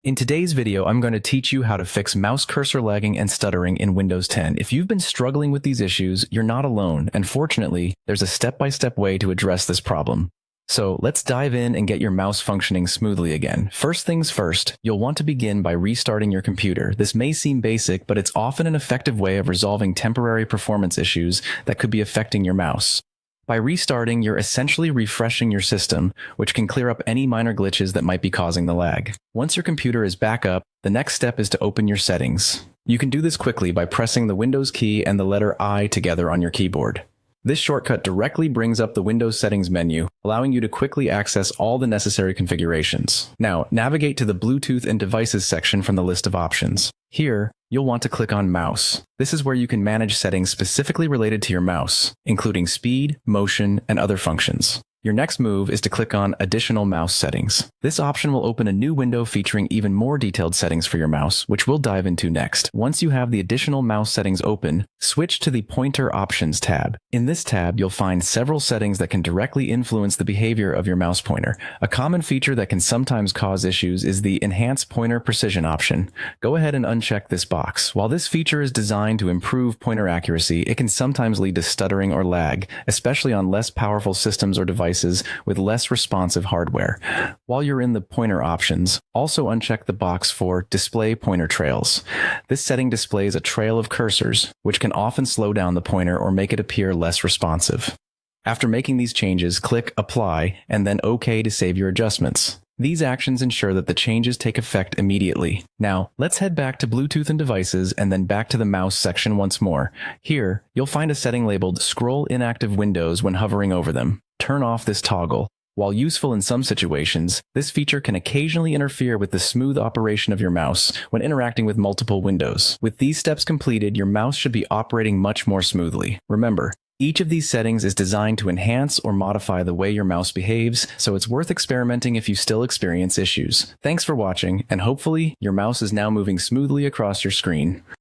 In today's video, I'm going to teach you how to fix mouse cursor lagging and stuttering in Windows 10. If you've been struggling with these issues, you're not alone, and fortunately, there's a step-by-step way to address this problem. So let's dive in and get your mouse functioning smoothly again. First things first, you'll want to begin by restarting your computer. This may seem basic, but it's often an effective way of resolving temporary performance issues that could be affecting your mouse. By restarting, you're essentially refreshing your system, which can clear up any minor glitches that might be causing the lag. Once your computer is back up, the next step is to open your settings. You can do this quickly by pressing the Windows key and the letter I together on your keyboard. This shortcut directly brings up the Windows settings menu, allowing you to quickly access all the necessary configurations. Now, navigate to the Bluetooth and Devices section from the list of options. Here, you'll want to click on Mouse. This is where you can manage settings specifically related to your mouse, including speed, motion, and other functions. Your next move is to click on Additional Mouse Settings. This option will open a new window featuring even more detailed settings for your mouse, which we'll dive into next. Once you have the additional mouse settings open, switch to the Pointer Options tab. In this tab, you'll find several settings that can directly influence the behavior of your mouse pointer. A common feature that can sometimes cause issues is the Enhance Pointer Precision option. Go ahead and uncheck this box. While this feature is designed to improve pointer accuracy, it can sometimes lead to stuttering or lag, especially on less powerful systems or devices with less responsive hardware. While you're in the pointer options, also uncheck the box for Display Pointer Trails. This setting displays a trail of cursors, which can often slow down the pointer or make it appear less responsive. After making these changes, click Apply and then OK to save your adjustments. These actions ensure that the changes take effect immediately. Now, let's head back to Bluetooth and Devices and then back to the Mouse section once more. Here, you'll find a setting labeled Scroll Inactive Windows when hovering over them. Turn off this toggle. While useful in some situations, this feature can occasionally interfere with the smooth operation of your mouse when interacting with multiple windows. With these steps completed, your mouse should be operating much more smoothly. Remember, each of these settings is designed to enhance or modify the way your mouse behaves, so it's worth experimenting if you still experience issues. Thanks for watching, and hopefully, your mouse is now moving smoothly across your screen.